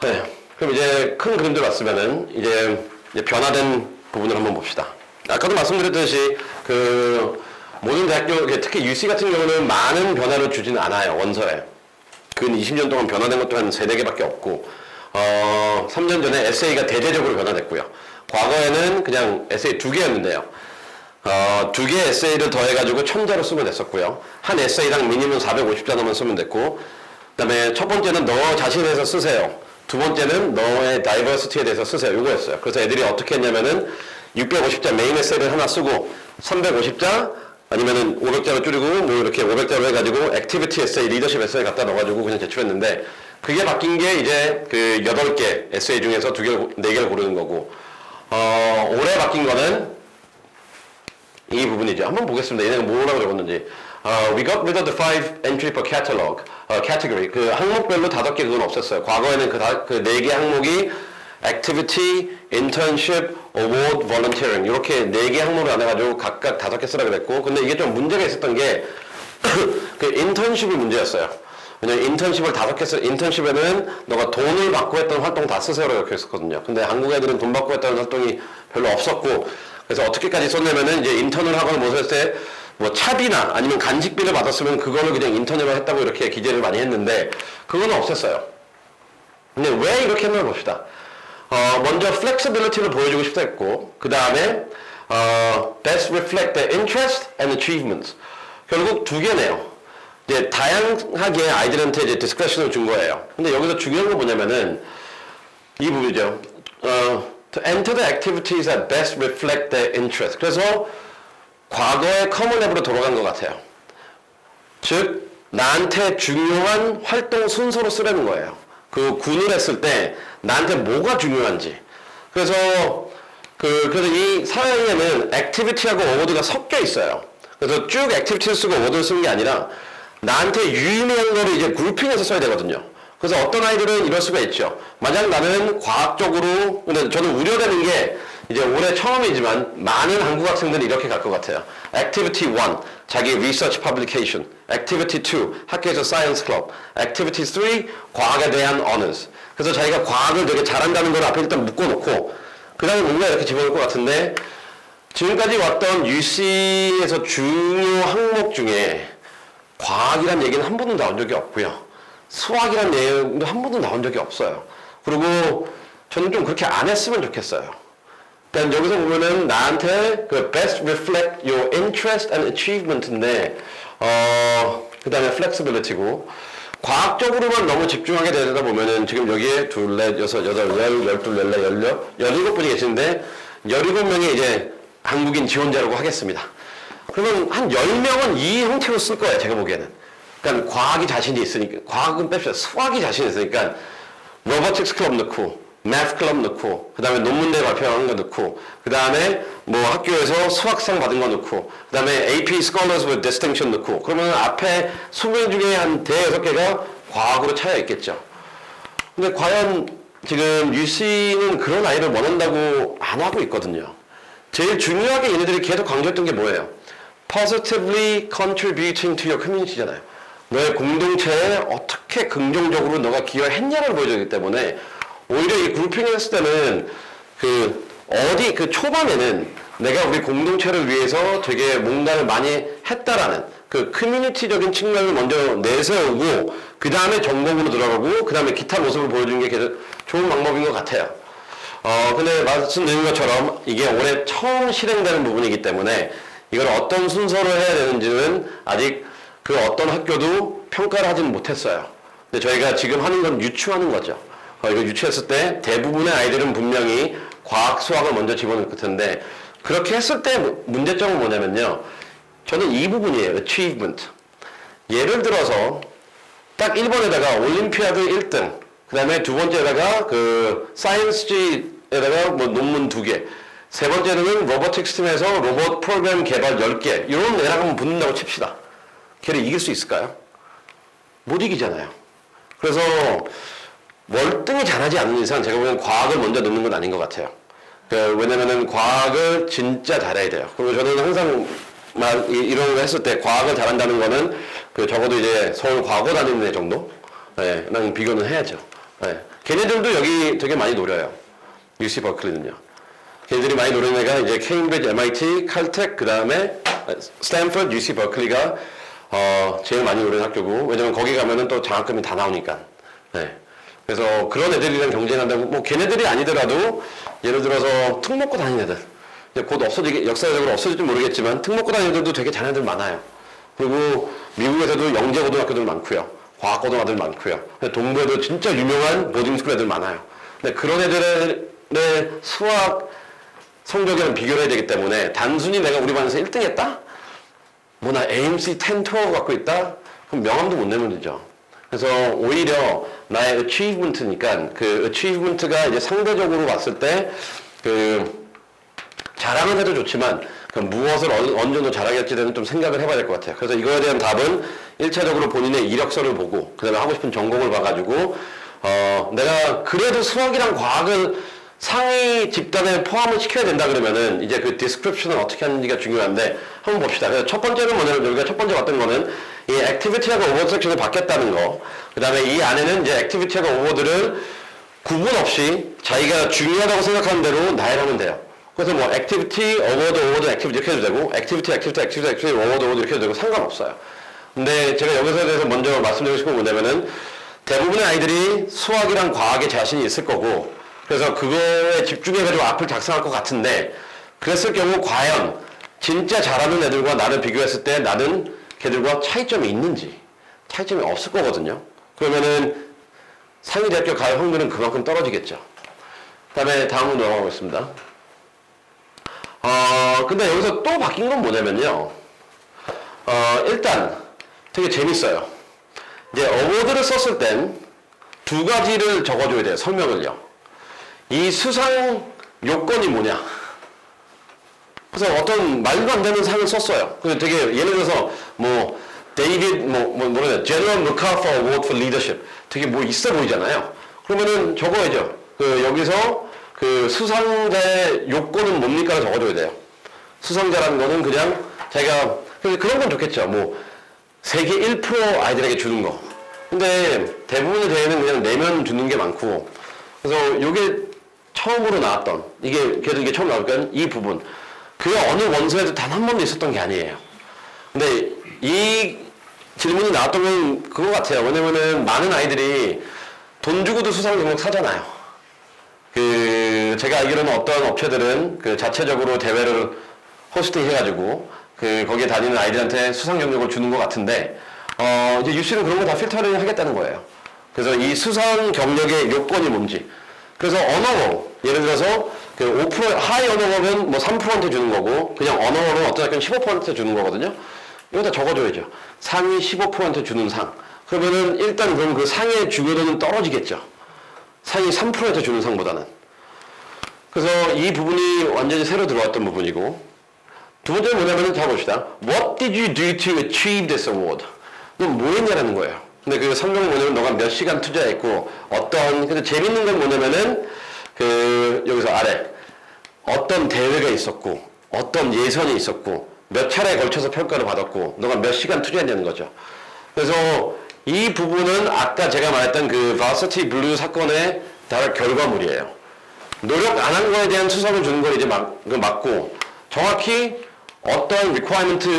네. 그럼 이제 큰 그림들 봤으면은 이제 변화된 부분을 한번 봅시다. 아까도 말씀드렸듯이 그 모든 대학교, 특히 UC 같은 경우는 많은 변화를 주지는 않아요, 원서에. 근 20년 동안 변화된 것도 한 3, 4개밖에 없고, 3년 전에 에세이가 대대적으로 변화됐고요. 과거에는 그냥 에세이 2개였는데요. 2개 에세이를 더해가지고 1000자로 쓰면 됐었고요. 한 에세이당 미니멈 450자만 쓰면 됐고, 그 다음에 첫 번째는 너 자신에 대해서 쓰세요. 두 번째는 너의 다이버시티에 대해서 쓰세요. 이거였어요. 그래서 애들이 어떻게 했냐면은 650자 메인 에세이를 하나 쓰고 350자 아니면은 500자로 줄이고 뭐 이렇게 500자로 해가지고 액티비티 에세이, 리더십 에세이 갖다 넣어가지고 그냥 제출했는데 그게 바뀐 게 이제 그 8개 에세이 중에서 4개를 고르는 거고 올해 바뀐 거는 이 부분이죠. 한번 보겠습니다. 얘네가 뭐라고 적었는지. We got rid of the 5 entry per catalog, category. 그 항목별로 5개 그건 없었어요. 과거에는 그 4개 항목이 activity, internship, award, volunteering 이렇게 4개 항목을 나눠가지고 각각 5개 쓰라 그랬고 근데 이게 좀 문제가 있었던 게 그 internship이 문제였어요. 왜냐면 internship을 5개 internship에는 너가 돈을 받고 했던 활동 다 쓰세요라고 이렇게 했었거든요. 근데 한국 애들은 돈 받고 했던 활동이 별로 없었고 그래서 어떻게까지 썼냐면은 이제 인턴을 하거나 뭐 했을 때 뭐 차비나 아니면 간식비를 받았으면 그거를 그냥 인턴으로 했다고 이렇게 기재를 많이 했는데 그거는 없앴어요. 근데 왜 이렇게 했나 봅시다. 먼저 flexibility를 보여주고 싶다 했고 그 다음에 best reflect the interest and achievements. 결국 2개네요. 이제 다양하게 아이들한테 이제 discretion을 준 거예요. 근데 여기서 중요한 건 뭐냐면은 이 부분이죠. To enter the activities that best reflect their interest. 그래서 과거의 커먼 앱으로 돌아간 것 같아요. 즉 나한테 중요한 활동 순서로 쓰라는 거예요. 그 군을 했을 때 나한테 뭐가 중요한지. 그래서 그래서 이 사회에는 액티비티하고 어워드가 섞여 있어요. 그래서 쭉 액티비티를 쓰고 어워드를 쓰는 게 아니라 나한테 유의미한 거를 이제 그룹핑해서 써야 되거든요. 그래서 어떤 아이들은 이럴 수가 있죠. 만약 나는 과학적으로, 근데 저는 우려되는 게 이제 올해 처음이지만 많은 한국 학생들이 이렇게 갈 것 같아요. Activity 1, 자기 Research Publication. Activity 2, 학교에서 Science Club. Activity 3, 과학에 대한 Honors. 그래서 자기가 과학을 되게 잘한다는 걸 앞에 일단 묶어놓고 그 다음에 뭔가 이렇게 집어넣을 것 같은데 지금까지 왔던 UC에서 중요 항목 중에 과학이란 얘기는 한 번도 나온 적이 없고요. 수학이란 내용도 한 번도 나온 적이 없어요. 그리고 저는 좀 그렇게 안 했으면 좋겠어요. 그러니까 여기서 보면은 나한테 그 best reflect your interest and achievement인데 그 다음에 flexibility고 과학적으로만 너무 집중하게 되다 보면은 지금 여기에 2, 4, 6, 8, 10, 12, 14, 17분이 계시는데 17명이 이제 한국인 지원자라고 하겠습니다. 그러면 한 10명은 이 형태로 쓸 거예요, 제가 보기에는. 그러니까 과학이 자신이 있으니까, 과학은 뺍시다. 수학이 자신이 있으니까, 로보틱스 클럽 넣고, 매스 클럽 넣고, 그 다음에 논문대 발표한 거 넣고, 그 다음에 뭐 학교에서 수학상 받은 거 넣고, 그 다음에 AP Scholars with Distinction 넣고, 그러면 앞에 20명 중에 한 5-6개가 과학으로 차여 있겠죠. 근데 과연 지금 UC는 그런 아이를 원한다고 안 하고 있거든요. 제일 중요하게 얘네들이 계속 강조했던 게 뭐예요? Positively contributing to your community잖아요. 너의 공동체에 어떻게 긍정적으로 너가 기여했냐를 보여주기 때문에 오히려 이 그룹핑을 했을 때는 그 초반에는 내가 우리 공동체를 위해서 되게 뭔가를 많이 했다라는 그 커뮤니티적인 측면을 먼저 내세우고 그 다음에 전공으로 들어가고 그 다음에 기타 모습을 보여주는 게 계속 좋은 방법인 것 같아요. 근데 말씀드린 것처럼 이게 올해 처음 실행되는 부분이기 때문에 이걸 어떤 순서로 해야 되는지는 아직 그 어떤 학교도 평가를 하지는 못했어요. 근데 저희가 지금 하는 건 유추하는 거죠. 이거 유추했을 때 대부분의 아이들은 분명히 과학, 수학을 먼저 집어넣을 텐데 그렇게 했을 때 문제점은 뭐냐면요. 저는 이 부분이에요. achievement. 예를 들어서 딱 1번에다가 올림피아드 1등, 그 다음에 두 번째에다가 그 사이언스지에다가 뭐 논문 2개, 세 번째는 로보틱스 팀에서 로봇 프로그램 개발 10개 이런 애랑 한번 붙는다고 칩시다. 걔를 이길 수 있을까요? 못 이기잖아요. 그래서 월등히 잘하지 않는 이상 제가 보기엔 과학을 먼저 넣는 건 아닌 것 같아요. 왜냐면은 과학을 진짜 잘해야 돼요. 그리고 저는 항상 이런 거 했을 때 과학을 잘한다는 거는 적어도 이제 서울 과거 다니는 애 정도? 랑 비교는 해야죠. 걔네들도 여기 되게 많이 노려요. UC 버클리는요. 걔네들이 많이 노리는 애가 이제 케임브리지, MIT, 칼텍, 그 다음에 스탠퍼드, UC 버클리가 제일 많이 노리는 학교고, 왜냐면 거기 가면은 또 장학금이 다 나오니까. 네. 그래서 그런 애들이랑 경쟁한다고, 뭐 걔네들이 아니더라도 예를 들어서 특 먹고 다니는 애들, 이제 곧 역사적으로 없어질지 모르겠지만 특 먹고 다니는 애들도 되게 잘하는 애들 많아요. 그리고 미국에서도 영재고등학교들 많고요. 과학고등학교들 많고요. 동부에도 진짜 유명한 보딩스쿨 애들 많아요. 근데 그런 애들의 수학 성적이랑 비교를 해야 되기 때문에 단순히 내가 우리 반에서 1등 했다? 뭐 나 AMC 10, 12 갖고 있다? 그럼 명함도 못 내면 되죠. 그래서 오히려 나의 achievement니까 그 achievement가 이제 상대적으로 봤을 때 그 자랑은 해도 좋지만 그 무엇을 어느 정도 잘하겠지는 좀 생각을 해봐야 될 것 같아요. 그래서 이거에 대한 답은 1차적으로 본인의 이력서를 보고 그 다음에 하고 싶은 전공을 봐가지고 내가 그래도 수학이랑 과학을 상위 집단에 포함을 시켜야 된다 그러면은 이제 그 디스크립션을 어떻게 하는지가 중요한데 한번 봅시다. 그래서 첫 번째는 뭐냐면 우리가 첫 번째 봤던 거는 이 액티비티하고 오버드 섹션이 바뀌었다는 거. 그 다음에 이 안에는 이제 액티비티하고 오버드를 구분 없이 자기가 중요하다고 생각하는 대로 나열하면 돼요. 그래서 뭐 액티비티, 오버드, 액티비티 이렇게 해도 되고 액티비티, 오버드 이렇게 해도 되고 상관없어요. 근데 제가 여기서 대해서 먼저 말씀드리고 싶은 건 뭐냐면은 대부분의 아이들이 수학이랑 과학에 자신이 있을 거고 그래서 그거에 집중해가지고 앞을 작성할 것 같은데 그랬을 경우 과연 진짜 잘하는 애들과 나를 비교했을 때 나는 걔들과 차이점이 있는지 차이점이 없을 거거든요. 그러면은 상위 대학교 갈 확률은 그만큼 떨어지겠죠. 그다음에 다음으로 넘어가겠습니다. 근데 여기서 또 바뀐 건 뭐냐면요. 일단 되게 재밌어요. 이제 어워드를 썼을 땐 두 가지를 적어줘야 돼요. 설명을요. 이 수상 요건이 뭐냐. 그래서 어떤 말도 안 되는 상을 썼어요. 그래서 되게 예를 들어서 뭐 데이빗 뭐냐 General MacArthur Award for Leadership 되게 뭐 있어 보이잖아요. 그러면은 적어야죠. 그 여기서 그 수상자의 요건은 뭡니까를 적어줘야 돼요. 수상자라는 거는 그냥 자기가 그런 건 좋겠죠. 뭐 세계 1% 아이들에게 주는 거. 근데 대부분의 대회는 그냥 내면 주는 게 많고. 그래서 요게 처음으로 나왔던 이게 그래도 이게 처음 나올까 이 부분. 그 어느 원서에도 단 한 번도 있었던 게 아니에요. 근데 이 질문이 나왔던 건 그거 같아요. 왜냐면은 많은 아이들이 돈 주고도 수상 경력 사잖아요. 그 제가 알기로는 어떤 업체들은 그 자체적으로 대회를 호스팅 해가지고 그 거기에 다니는 아이들한테 수상 경력을 주는 것 같은데 이제 UC는 그런 거 다 필터링 하겠다는 거예요. 그래서 이 수상 경력의 요건이 뭔지. 그래서 언어로 예를 들어서 그 5% 하이 언어로는 뭐 3%한테 주는 거고 그냥 언어로는 어떤 학교는 15%한테 주는 거거든요. 이거 다 적어줘야죠. 상위 15%한테 주는 상. 그러면은 일단 그럼 그 상의 중요도는 떨어지겠죠. 상위 3%한테 주는 상보다는. 그래서 이 부분이 완전히 새로 들어왔던 부분이고 두 번째는 뭐냐면 자 봅시다. What did you do to achieve this award? 넌 뭐 했냐라는 거예요. 근데 그 설명은 뭐냐면 너가 몇 시간 투자했고 근데 재밌는 건 뭐냐면은 그 여기서 아래 어떤 대회가 있었고 어떤 예선이 있었고 몇 차례에 걸쳐서 평가를 받았고 너가 몇 시간 투자했냐는 거죠. 그래서 이 부분은 아까 제가 말했던 그 바시티 블루 사건의 다른 결과물이에요. 노력 안 한 거에 대한 수상을 주는 걸 이제 맞고 정확히 어떤 requirement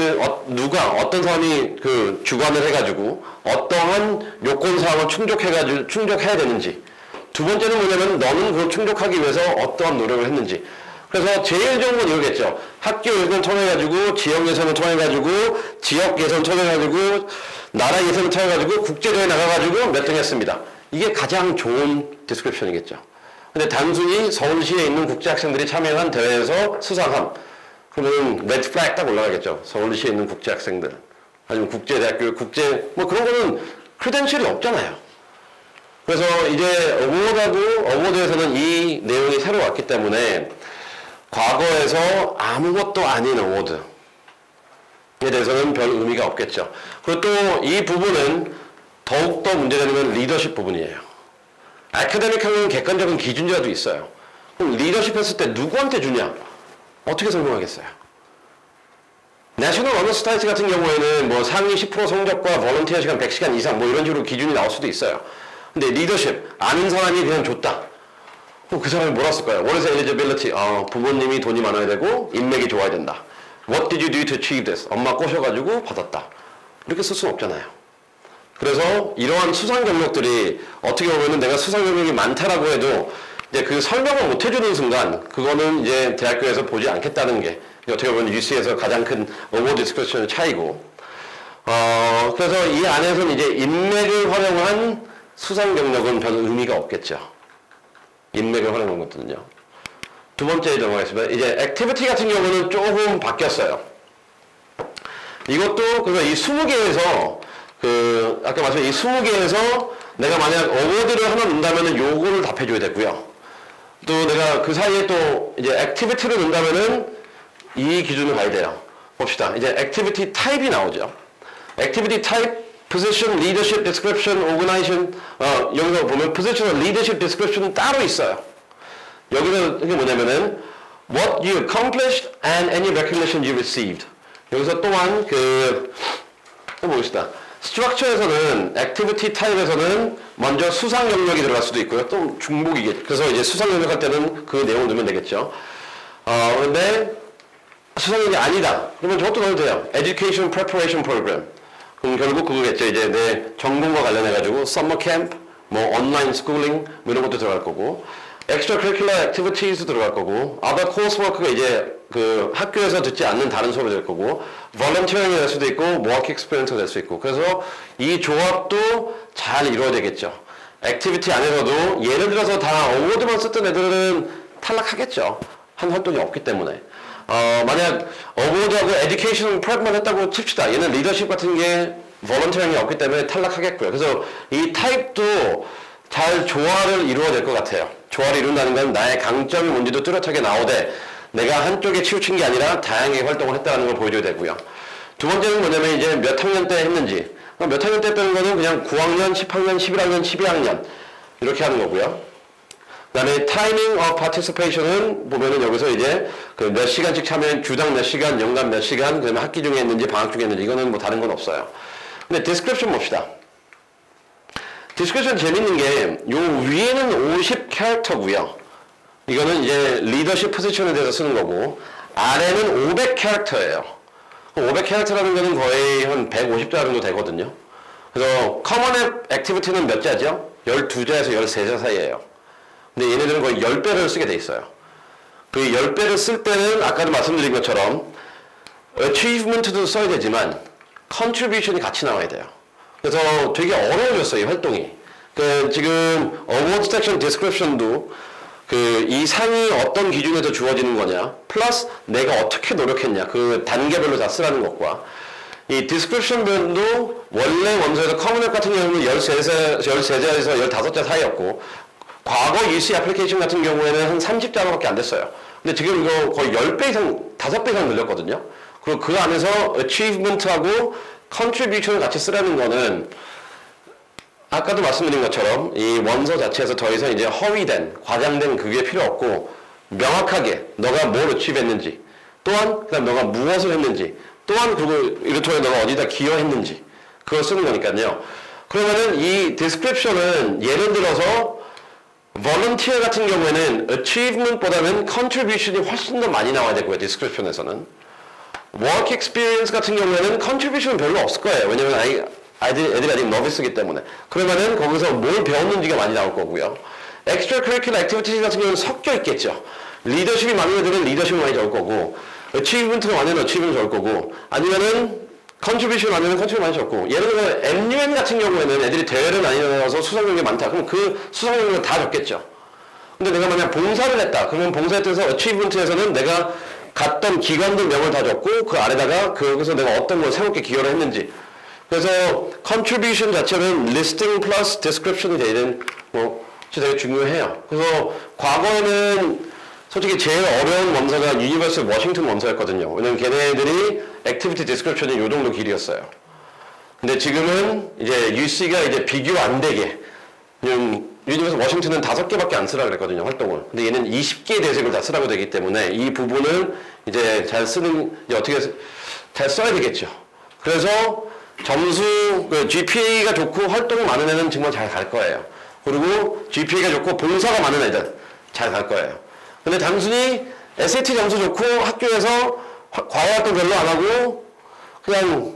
누가 어떤 사람이 그 주관을 해가지고 어떠한 요건 사항을 충족해야 되는지. 두 번째는 뭐냐면 너는 그걸 충족하기 위해서 어떠한 노력을 했는지. 그래서 제일 좋은 건 이거겠죠. 학교 예선 통해가지고 지역 예선을 통해가지고 지역 예선 통해가지고 나라 예선을 통해가지고 국제대회 나가가지고 몇 등 했습니다. 이게 가장 좋은 디스크립션이겠죠. 근데 단순히 서울시에 있는 국제학생들이 참여한 대회에서 수상함. 그러면 레드 플래그 딱 올라가겠죠. 서울시에 있는 국제학생들. 아니면 국제대학교, 뭐 그런 거는 크레덴셜이 없잖아요. 그래서 이제 어워드에서는 이 내용이 새로 왔기 때문에 과거에서 아무것도 아닌 어워드에 대해서는 별 의미가 없겠죠. 그리고 또 이 부분은 더욱더 문제되는 건 리더십 부분이에요. 아카데믹하면 객관적인 기준이라도 있어요. 그럼 리더십 했을 때 누구한테 주냐? 어떻게 설명하겠어요? 내셔널 어너 스타일스 같은 경우에는 뭐 상위 10% 성적과 볼런티어 시간 100시간 이상 뭐 이런 식으로 기준이 나올 수도 있어요. 근데 리더십, 아는 사람이 그냥 줬다. 그럼 그 사람이 뭐라 쓸까요? What is eligibility? 부모님이 돈이 많아야 되고 인맥이 좋아야 된다. What did you do to achieve this? 엄마 꼬셔가지고 받았다. 이렇게 쓸 수는 없잖아요. 그래서 이러한 수상 경력들이 어떻게 보면은 내가 수상 경력이 많다라고 해도 이제 그 설명을 못 해주는 순간 그거는 이제 대학교에서 보지 않겠다는 게 어떻게 보면 UC에서 가장 큰 어워드 디스커션의 차이고 그래서 이 안에서는 이제 인맥을 활용한 수상 경력은 별 의미가 없겠죠. 인맥을 활용한 것들은요. 두 번째 넘어가겠습니다. 이제 액티비티 같은 경우는 조금 바뀌었어요. 이것도 그래서 이 20개에서 아까 말씀드린 이 20개에서 내가 만약 어워드를 하나 넣는다면은 요거를 답해줘야 되고요. 또 내가 그 사이에 또 이제 액티비티를 넣는다면은 이 기준을 가야 돼요. 봅시다. 이제 액티비티 타입이 나오죠. 액티비티 타입 position, leadership, description, organization 여기서 보면 position, leadership, description은 따로 있어요. 여기는 이게 뭐냐면은 what you accomplished and any recognition you received. 여기서 또한 봅시다. 스트럭처에서는 액티비티 타입에서는 먼저 수상 영역이 들어갈 수도 있고요. 또 중복이겠죠. 그래서 이제 수상 영역 할 때는 그 내용을 넣으면 되겠죠. 근데 수상 영역이 아니다. 그러면 저것도 넣어도 돼요. Education Preparation Program. 그럼 결국 그거겠죠. 이제 내 전공과 관련해가지고 summer camp, 뭐 online schooling 뭐 이런 것도 들어갈 거고, extracurricular activities도 들어갈 거고, other coursework가 이제 그 학교에서 듣지 않는 다른 수업이 될 거고, volunteering이 될 수도 있고, work experience가 될 수 있고, 그래서 이 조합도 잘 이루어야 되겠죠. 액티비티 안에서도 예를 들어서 다 어워드만 썼던 애들은 탈락하겠죠. 한 활동이 없기 때문에. 만약 어워드하고 에듀케이션 프랩만 했다고 칩시다. 얘는 리더십 같은 게 volunteering이 없기 때문에 탈락하겠고요. 그래서 이 타입도 잘 조화를 이루어야 될 것 같아요. 조화를 이룬다는 건 나의 강점이 뭔지도 뚜렷하게 나오되 내가 한쪽에 치우친 게 아니라 다양하게 활동을 했다는 걸 보여줘야 되고요. 두 번째는 뭐냐면 이제 몇 학년 때 했는지. 몇 학년 때 했다는 거는 그냥 9학년, 10학년, 11학년, 12학년 이렇게 하는 거고요. 그 다음에 timing of participation은 보면은 여기서 이제 그 몇 시간씩 참여한 주당 몇 시간, 연간 몇 시간, 그 다음에 학기 중에 했는지 방학 중에 했는지 이거는 뭐 다른 건 없어요. 근데 description 봅시다. description 재밌는 게 요 위에는 50 캐릭터고요. 이거는 이제 리더십 포지션에 대해서 쓰는 거고 아래는 500 캐릭터예요. 500 캐릭터라는 거는 거의 한 150자 정도 되거든요. 그래서 common activity는 몇 자죠? 12자에서 13자 사이예요. 근데 얘네들은 거의 10배를 쓰게 돼 있어요. 그 10배를 쓸 때는 아까도 말씀드린 것처럼 achievement도 써야 되지만 contribution이 같이 나와야 돼요. 그래서 되게 어려워졌어요, 이 활동이. 지금 award section description도 이 상이 어떤 기준에서 주어지는 거냐, 플러스 내가 어떻게 노력했냐, 그 단계별로 다 쓰라는 것과 이 description별도 원래 원서에서 커먼앱 같은 경우는 13자에서 15자 사이였고 과거 UC 애플리케이션 같은 경우에는 한 30자밖에 안 됐어요. 근데 지금 이거 거의 10배 이상, 5배 이상 늘렸거든요. 그리고 그 안에서 achievement하고 contribution을 같이 쓰라는 거는 아까도 말씀드린 것처럼 이 원서 자체에서 더 이상 이제 허위된, 과장된 그게 필요 없고 명확하게 너가 뭘 achieve-했는지 또한 그다음 너가 무엇을 했는지 또한 그리고 이를테면 너가 어디다 기여했는지 그걸 쓰는 거니까요. 그러면은 이 description은 예를 들어서 volunteer 같은 경우에는 achievement보다는 contribution이 훨씬 더 많이 나와야 되고요. description에서는 work experience 같은 경우에는 contribution은 별로 없을 거예요. 왜냐면 애들이 아직 novice이기 때문에. 그러면은 거기서 뭘 배웠는지가 많이 나올 거고요. extracurricular activities 같은 경우는 섞여 있겠죠. 리더십이 많은 애들은 리더십이 많이 적을 거고 achievement가 많은 애들은 achievement이 적을 거고 아니면은 컨트리뷰션 아니면 컨트리뷰션 많이 적고 예를 들어 MUN 같은 경우에는 애들이 대회를 많이 나가서 수상 경력이 많다. 그럼 그 수상 경력은 다 적겠죠. 근데 내가 만약 봉사를 했다. 그러면 봉사에서 어치브먼트에서는 내가 갔던 기관들 명을 다 적고 그 아래다가 거기서 내가 어떤 걸 새롭게 기여를 했는지. 그래서 컨트리뷰션 자체는 리스팅 플러스 디스크립션이 되는 되게 중요해요. 그래서 과거에는 솔직히 제일 어려운 원서가 유니버시티 워싱턴 원서였거든요. 왜냐면 걔네들이 액티비티 디스크립션이 요 정도 길이었어요. 근데 지금은 이제 UC가 이제 비교 안 되게 유니버시티 워싱턴은 5개밖에 안 쓰라 그랬거든요, 활동을. 근데 얘는 20개의 대책을 다 쓰라고 되기 때문에 이 부분을 이제 잘 쓰는 어떻게 잘 써야 되겠죠. 그래서 점수 GPA가 좋고 활동이 많은 애는 정말 잘 갈 거예요. 그리고 GPA가 좋고 봉사가 많은 애들 잘 갈 거예요. 근데 단순히 SAT 점수 좋고 학교에서 과외활동 별로 안 하고 그냥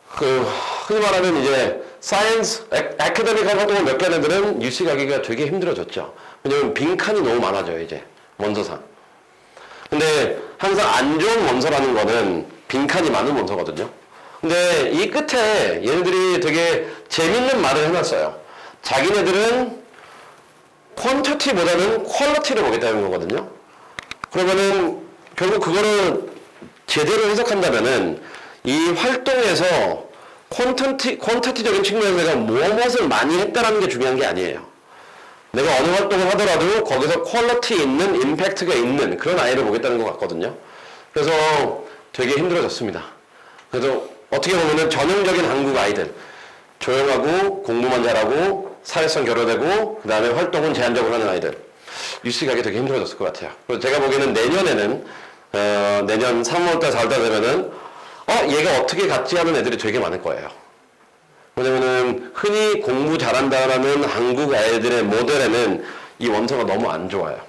흔히 말하는 이제 사이언스, 아카데믹한 활동을 몇 개 하는 애들은 UC 가기가 되게 힘들어졌죠. 왜냐면 빈칸이 너무 많아져요, 이제. 원서상. 근데 항상 안 좋은 원서라는 거는 빈칸이 많은 원서거든요. 근데 이 끝에 얘네들이 되게 재밌는 말을 해놨어요. 자기네들은 퀀터티보다는 퀄러티를 보겠다는 거거든요. 그러면은 결국 그거를 제대로 해석한다면은 이 활동에서 퀀터티적인 측면에서 내가 무엇을 많이 했다는 게 중요한 게 아니에요. 내가 어느 활동을 하더라도 거기서 퀄러티 있는 임팩트가 있는 그런 아이를 보겠다는 것 같거든요. 그래서 되게 힘들어졌습니다. 그래서 어떻게 보면은 전형적인 한국 아이들 조용하고 공부만 잘하고 사회성 결여되고 그 다음에 활동은 제한적으로 하는 아이들 UC 가기 되게 힘들어졌을 것 같아요. 그래서 제가 보기에는 내년에는 내년 3월달 4월달 되면은 얘가 어떻게 갔지 하는 애들이 되게 많을 거예요. 왜냐면은 흔히 공부 잘한다라는 한국 아이들의 모델에는 이 원서가 너무 안 좋아요.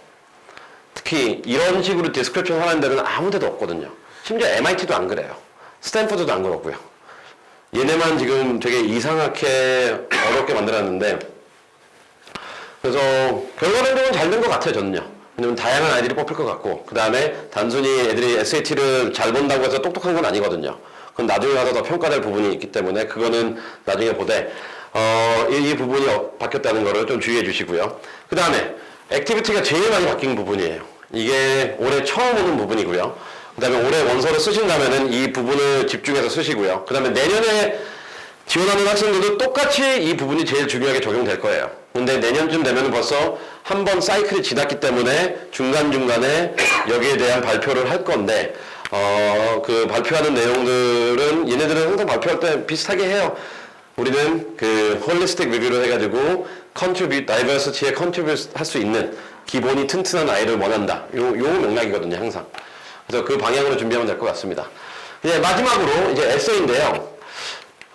특히 이런 식으로 디스크립션 하는 데는 아무 데도 없거든요. 심지어 MIT도 안 그래요. 스탠퍼드도 안 그렇고요. 얘네만 지금 되게 이상하게 어렵게 만들었는데 그래서 결과론적으로 잘 된 것 같아요, 저는요. 왜냐면 다양한 아이들이 뽑힐 것 같고 그 다음에 단순히 애들이 SAT를 잘 본다고 해서 똑똑한 건 아니거든요. 그건 나중에 가서 더 평가될 부분이 있기 때문에 그거는 나중에 보되 이 부분이 바뀌었다는 거를 좀 주의해 주시고요. 그 다음에 액티비티가 제일 많이 바뀐 부분이에요. 이게 올해 처음 오는 부분이고요. 그 다음에 올해 원서를 쓰신다면은 이 부분을 집중해서 쓰시고요. 그 다음에 내년에 지원하는 학생들도 똑같이 이 부분이 제일 중요하게 적용될 거예요. 근데 내년쯤 되면 벌써 한 번 사이클이 지났기 때문에 중간중간에 여기에 대한 발표를 할 건데 그 발표하는 내용들은 얘네들은 항상 발표할 때 비슷하게 해요. 우리는 그 홀리스틱 리뷰를 해가지고 다이버시티에 컨트리뷰트 할 수 있는 기본이 튼튼한 아이를 원한다. 요 맥락이거든요, 항상. 그래서 그 방향으로 준비하면 될 것 같습니다. 이제 마지막으로 이제 에세이인데요.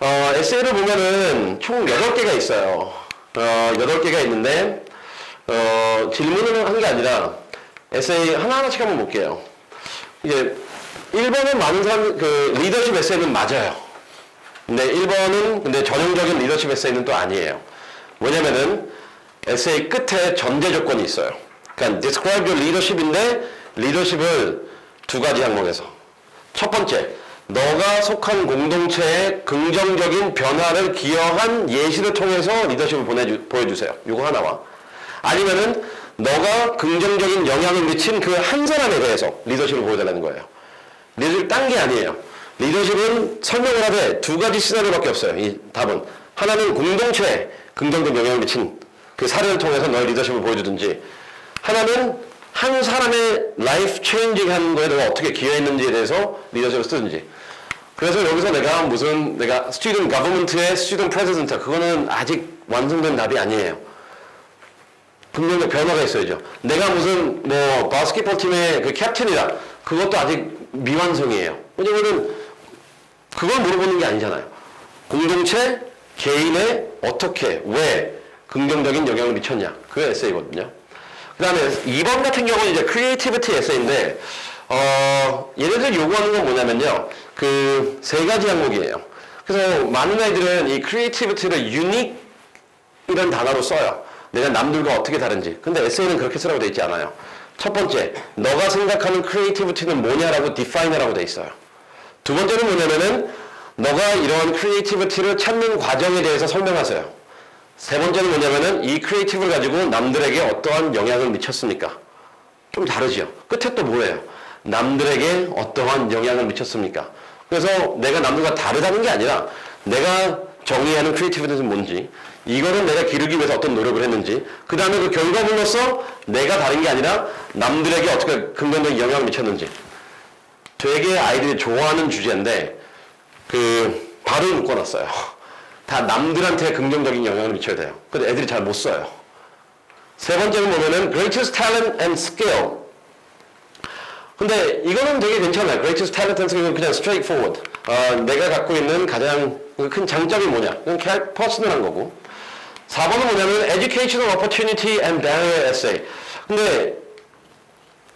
에세이를 보면은 총 8개가 있어요. 8개가 있는데, 질문을 한 게 아니라 에세이 하나하나씩 한번 볼게요. 이제 1번은 많은 사람, 리더십 에세이는 맞아요. 근데 1번은 근데 전형적인 리더십 에세이는 또 아니에요. 왜냐면은 에세이 끝에 전제 조건이 있어요. 그러니까 describe your leadership인데 리더십을 두 가지 항목에서. 첫 번째, 너가 속한 공동체에 긍정적인 변화를 기여한 예시를 통해서 리더십을 보여주세요. 이거 하나와. 아니면은 너가 긍정적인 영향을 미친 그 한 사람에 대해서 리더십을 보여달라는 거예요. 리더십 딴 게 아니에요. 리더십은 설명을 하되 두 가지 시나리오밖에 없어요. 이 답은. 하나는 공동체에 긍정적 영향을 미친 그 사례를 통해서 너의 리더십을 보여주든지, 하나는 한 사람의 라이프 체인징한 거에 내가 어떻게 기여했는지에 대해서 리더십을 쓰든지. 그래서 여기서 내가 스튜던트 거버먼트의 스튜던트 프레지던트, 그거는 아직 완성된 답이 아니에요. 분명히 변화가 있어야죠. 내가 무슨 바스켓볼 팀의 그 캡틴이다, 그것도 아직 미완성이에요. 왜냐면은 그걸 물어보는 게 아니잖아요. 공동체, 개인에 어떻게, 왜 긍정적인 영향을 미쳤냐, 그게 에세이거든요. 그 다음에 2번 같은 경우는 이제 크리에이티비티 에세이인데, 얘네들 요구하는 건 뭐냐면요, 그 3가지 항목이에요. 그래서 많은 아이들은 이 크리에이티비티를 유닉이라는 단어로 써요. 내가 남들과 어떻게 다른지. 근데 에세이는 그렇게 쓰라고 돼 있지 않아요. 첫 번째, 너가 생각하는 크리에이티비티는 뭐냐라고 디파인하라고 돼 있어요. 두 번째는 뭐냐면은 너가 이러한 크리에이티비티를 찾는 과정에 대해서 설명하세요. 세 번째는 뭐냐면은 이 크리에이티브를 가지고 남들에게 어떠한 영향을 미쳤습니까? 좀 다르죠. 끝에 또 뭐예요? 남들에게 어떠한 영향을 미쳤습니까? 그래서 내가 남들과 다르다는 게 아니라 내가 정의하는 크리에이티비티는 뭔지, 이거는 내가 기르기 위해서 어떤 노력을 했는지, 그 다음에 그 결과물로서 내가 다른 게 아니라 남들에게 어떻게 긍정적인 영향을 미쳤는지. 되게 아이들이 좋아하는 주제인데 바로 묶어놨어요. 다 남들한테 긍정적인 영향을 미쳐야 돼요. 근데 애들이 잘 못 써요. 세 번째는 뭐냐면 greatest talent and skill. 근데 이거는 되게 괜찮아요. greatest talent and skill은 그냥 straightforward. 내가 갖고 있는 가장 큰 장점이 뭐냐? 그냥 퍼스널한 거고. 4번은 뭐냐면 Educational Opportunity and Barrier Essay. 근데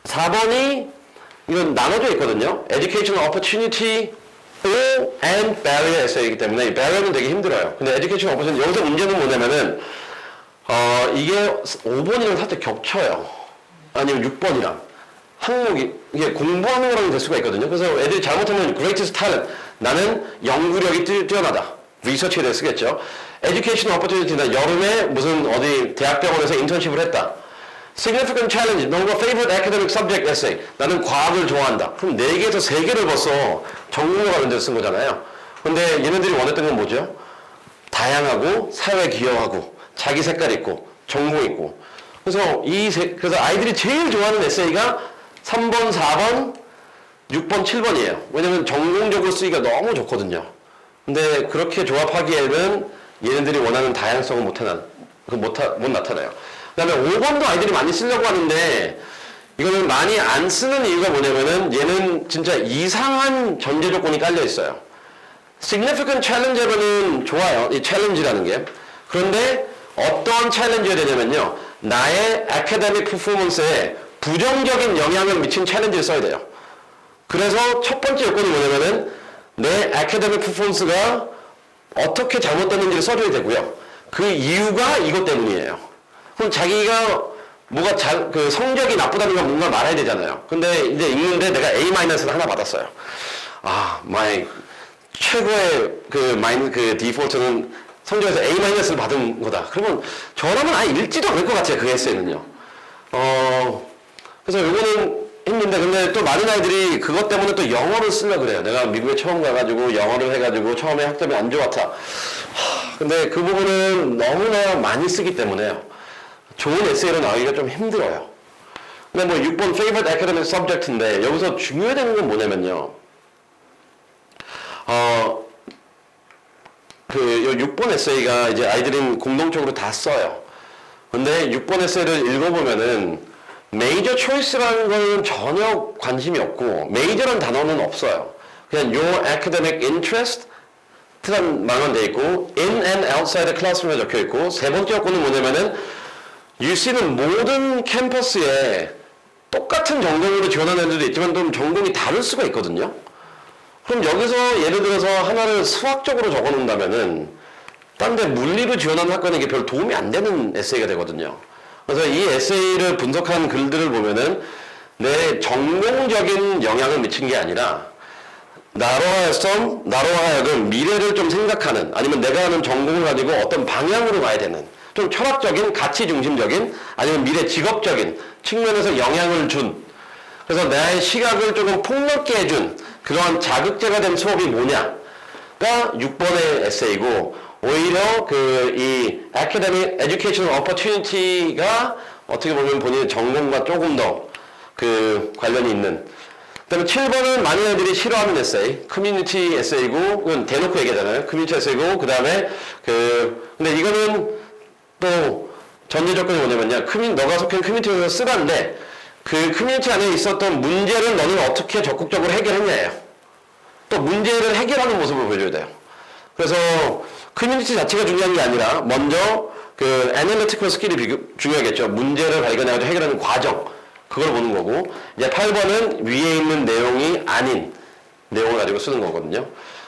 4번이 이건 나눠져 있거든요. Educational Opportunity and Barrier Essay이기 때문에 barrier는 되게 힘들어요. 근데 Educational Opportunity 여기서 문제는 뭐냐면은 이게 5번이랑 살짝 겹쳐요. 아니면 6번이랑 항목이 이게 공부하는 거랑 될 수가 있거든요. 그래서 애들이 잘못하면 greatest talent 나는 연구력이 뛰어나다. 리서치에 대해 쓰겠죠. Educational Opportunity 나 여름에 무슨 어디 대학병원에서 인턴십을 했다. Significant Challenge 너가 Favorite Academic Subject Essay 나는 과학을 좋아한다. 그럼 4개에서 3개를 벌써 전공과 관련돼서 쓴 거잖아요. 근데 얘네들이 원했던 건 뭐죠? 다양하고 사회에 기여하고 자기 색깔 있고 전공 있고. 그래서 그래서 아이들이 제일 좋아하는 에세이가 3번, 4번, 6번, 7번이에요. 왜냐면 전공적으로 쓰기가 너무 좋거든요. 근데 그렇게 조합하기에는 얘네들이 원하는 다양성을 못 나타나요. 그 다음에 5번도 아이들이 많이 쓰려고 하는데 이거는 많이 안 쓰는 이유가 뭐냐면은 얘는 진짜 이상한 전제 조건이 깔려 있어요. Significant Challenge는 좋아요. 이 챌린지라는 게. 그런데 어떤 챌린지가 되냐면요. 나의 academic performance에 부정적인 영향을 미친 챌린지를 써야 돼요. 그래서 첫 번째 요건이 뭐냐면은 내 academic performance가 어떻게 잘못됐는지를 써줘야 되고요. 그 이유가 이것 때문이에요. 그럼 자기가 뭐가 그 성적이 나쁘다는 건 뭔가 말해야 되잖아요. 근데 이제 읽는데 내가 A-를 하나 받았어요. 최고의 그 디폴트는 성적에서 A-를 받은 거다. 그러면 저라면 아예 읽지도 않을 것 같아요. 그 에세이는요. 그래서 요거는 힘든데 근데 또 많은 아이들이 그것 때문에 또 영어를 쓰려고 그래요. 내가 미국에 처음 가가지고 영어를 해가지고 처음에 학점이 안 좋았다. 근데 그 부분은 너무나 많이 쓰기 때문에요. 좋은 에세이로 나오기가 좀 힘들어요. 근데 뭐 6번 Favorite Academic Subject인데 여기서 중요해되는 건 뭐냐면요. 그 6번 에세이가 이제 아이들은 공동적으로 다 써요. 근데 6번 에세이를 읽어보면은 메이저 초이스라는 건 전혀 관심이 없고 메이저라는 단어는 없어요. 그냥 your academic interest 란 말만 돼 있고 in and outside the classroom에 적혀 있고 세 번째 요건은 뭐냐면은 UC는 모든 캠퍼스에 똑같은 전공으로 지원하는 애들도 있지만 좀 전공이 다를 수가 있거든요. 그럼 여기서 예를 들어서 하나를 수학적으로 적어 놓는다면은 딴 데 물리로 지원하는 학과는 이게 별 도움이 안 되는 에세이가 되거든요. 그래서 이 에세이를 분석한 글들을 보면은 내 전공적인 영향을 미친 게 아니라 나로 하여금 미래를 좀 생각하는 아니면 내가 하는 전공을 가지고 어떤 방향으로 가야 되는 좀 철학적인 가치 중심적인 아니면 미래 직업적인 측면에서 영향을 준 그래서 나의 시각을 조금 폭넓게 해준 그러한 자극제가 된 수업이 뭐냐가 6번의 에세이고 오히려 이 academic educational opportunity가 어떻게 보면 본인의 전공과 조금 더 그 관련이 있는 그 다음에 7번은 많은 애들이 싫어하는 에세이 커뮤니티 에세이고 그건 대놓고 얘기하잖아요. 커뮤니티 에세이고 그 다음에 근데 이거는 또 전제 조건이 뭐냐면요. 너가 속한 커뮤니티에서 쓰라는데 그 커뮤니티 안에 있었던 문제를 너는 어떻게 적극적으로 해결했냐예요. 또 문제를 해결하는 모습을 보여줘야 돼요. 그래서 커뮤니티 자체가 중요한 게 아니라 먼저 그 애널리티컬 스킬이 중요하겠죠. 문제를 발견해가지고 해결하는 과정 그걸 보는 거고 이제 8번은 위에 있는 내용이 아닌 내용을 가지고 쓰는 거거든요.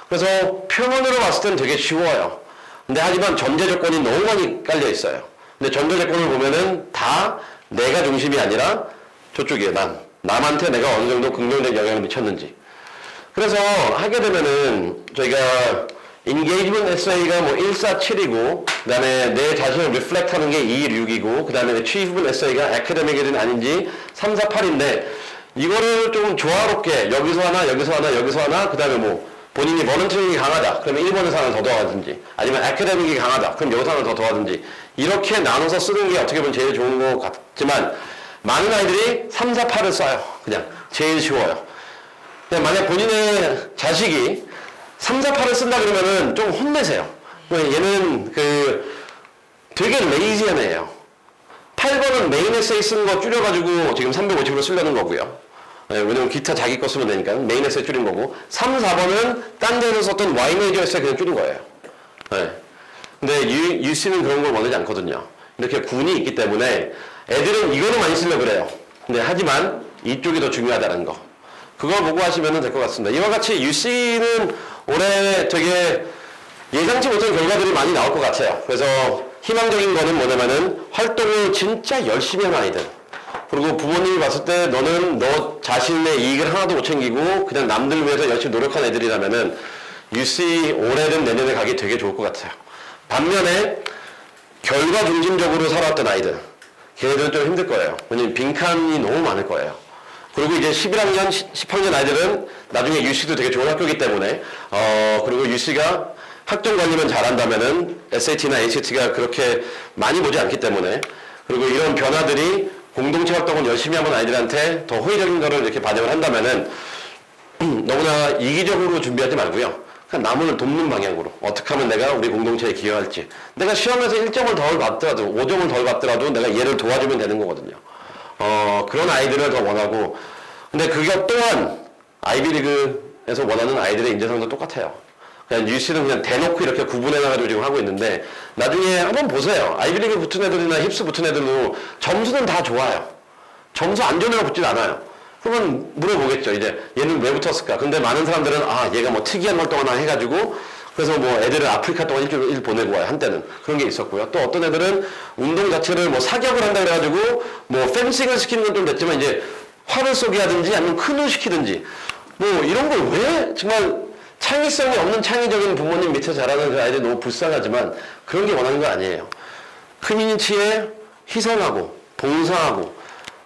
그래서 표면으로 봤을 때는 되게 쉬워요. 근데 하지만 전제 조건이 너무 많이 깔려 있어요. 근데 전제 조건을 보면은 다 내가 중심이 아니라 저쪽이에요. 남한테 내가 어느 정도 긍정적 영향을 미쳤는지. 그래서 하게 되면은 저희가 engagement essay가 뭐 1, 4, 7이고 그 다음에 내 자신을 reflect 하는 게 2, 6이고 그 다음에 achievement essay가 academic이든 아닌지 3, 4, 8인데 이거를 좀 조화롭게 여기서 하나 여기서 하나 여기서 하나 그 다음에 뭐 본인이 volunteering이 강하다 그러면 1번에서 하나 더 더하든지 아니면 academic이 강하다 그럼 여기서 하나 더 더하든지 이렇게 나눠서 쓰는 게 어떻게 보면 제일 좋은 것 같지만 많은 아이들이 3, 4, 8을 써요. 그냥 제일 쉬워요. 그냥 만약 본인의 자식이 3, 4, 8을 쓴다 그러면은 좀 혼내세요. 얘는 되게 레이지한 애예요. 8번은 메인 에세이 쓴 거 줄여가지고 지금 350으로 쓰려는 거고요. 왜냐면 기타 자기 거 쓰면 되니까 메인 에세이 줄인 거고 3, 4번은 딴 데서 썼던 Y 메이저 에세이 그냥 줄인 거예요. 근데 UC는 그런 걸 원하지 않거든요. 이렇게 군이 있기 때문에 애들은 이거는 많이 쓰려고 그래요. 근데 하지만 이쪽이 더 중요하다는 거. 그거 보고 하시면 될 것 같습니다. 이와 같이 UC는 올해 되게 예상치 못한 결과들이 많이 나올 것 같아요. 그래서 희망적인 거는 뭐냐면은 활동을 진짜 열심히 하는 아이들. 그리고 부모님이 봤을 때 너는 너 자신의 이익을 하나도 못 챙기고 그냥 남들 위해서 열심히 노력한 애들이라면은 UC 올해든 내년에 가기 되게 좋을 것 같아요. 반면에 결과 중심적으로 살아왔던 아이들. 걔네들은 좀 힘들 거예요. 왜냐면 빈칸이 너무 많을 거예요. 그리고 이제 11학년, 10학년 아이들은 나중에 UC도 되게 좋은 학교이기 때문에 그리고 UC가 학점 관리만 잘한다면은 SAT나 ACT가 그렇게 많이 보지 않기 때문에 그리고 이런 변화들이 공동체 활동을 열심히 하는 아이들한테 더 호의적인 거를 이렇게 반영을 한다면은 너무나 이기적으로 준비하지 말고요. 그냥 남을 돕는 방향으로 어떻게 하면 내가 우리 공동체에 기여할지 내가 시험에서 1점을 덜 받더라도 5점을 덜 받더라도 내가 얘를 도와주면 되는 거거든요. 그런 아이들을 더 원하고 근데 그것 또한 아이비리그에서 원하는 아이들의 인재상도 똑같아요. 그냥 UC는 그냥 대놓고 이렇게 구분해놔가지고 지금 하고 있는데 나중에 한번 보세요. 아이비리그 붙은 애들이나 힙스 붙은 애들도 점수는 다 좋아요. 점수 안 좋은 애가 붙진 않아요. 그러면 물어보겠죠. 이제 얘는 왜 붙었을까? 근데 많은 사람들은 얘가 뭐 특이한 활동 하나 해가지고 그래서 뭐 애들을 아프리카 동안 일주일 보내고 와요. 한때는 그런 게 있었고요. 또 어떤 애들은 운동 자체를 뭐 사격을 한다 그래가지고 뭐 펜싱을 시키는 건 좀 됐지만 이제 활을 쏘게 하든지 아니면 큰을 시키든지 뭐 이런 걸 왜 정말 창의성이 없는 창의적인 부모님 밑에서 자라는 그 아이들이 너무 불쌍하지만 그런 게 원하는 거 아니에요. 커뮤니티에 희생하고 봉사하고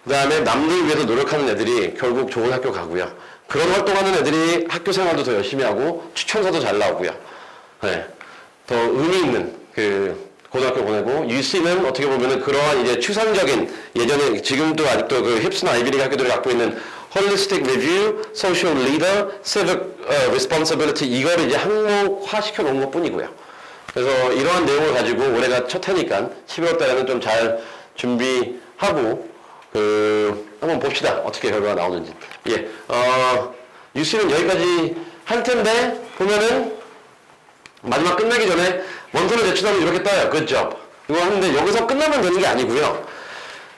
그 다음에 남들 위해서 노력하는 애들이 결국 좋은 학교 가고요. 그런 활동하는 애들이 학교 생활도 더 열심히 하고 추천서도 잘 나오고요. 네. 더 의미 있는 그 고등학교 보내고 UC는 어떻게 보면은 그러한 이제 추상적인 예전에 지금도 아직도 그 힙스나 아이비리그 학교들이 갖고 있는 holistic review, social leader, civic responsibility 이걸 이제 항목화 시켜 놓은 것 뿐이고요. 그래서 이러한 내용을 가지고 올해가 첫 해니까 11월 달에는 좀 잘 준비하고 한번 봅시다. 어떻게 결과가 나오는지. 예. UC는 여기까지 할 텐데 보면은 마지막 끝나기 전에 원서를 제출하면 이렇게 떠요. 그죠? 이거 하는데 여기서 끝나면 되는 게 아니고요.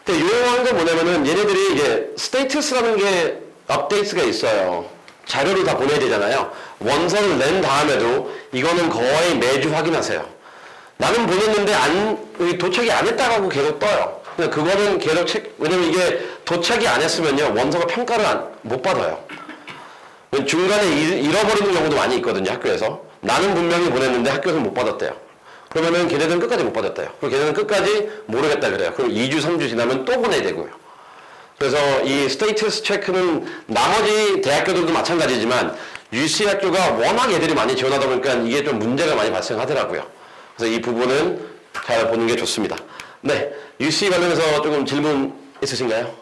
근데 유용한 건 뭐냐면은 얘네들이 이제 스테이터스라는 게 업데이트가 있어요. 자료를 다 보내야 되잖아요. 원서를 낸 다음에도 이거는 거의 매주 확인하세요. 나는 보냈는데 도착이 안 했다고 하고 계속 떠요. 근데 그거는 계속 왜냐면 이게 도착이 안 했으면요. 원서가 평가를 못 받아요. 중간에 잃어버리는 경우도 많이 있거든요. 학교에서. 나는 분명히 보냈는데 학교에서 못 받았대요. 그러면은 걔네들은 끝까지 못 받았대요. 그리고 걔네들은 끝까지 모르겠다 그래요. 그럼 2주, 3주 지나면 또 보내야 되고요. 그래서 이 스테이터스 체크는 나머지 대학교들도 마찬가지지만 UC 학교가 워낙 애들이 많이 지원하다 보니까 이게 좀 문제가 많이 발생하더라고요. 그래서 이 부분은 잘 보는 게 좋습니다. 네, UC 관련해서 조금 질문 있으신가요?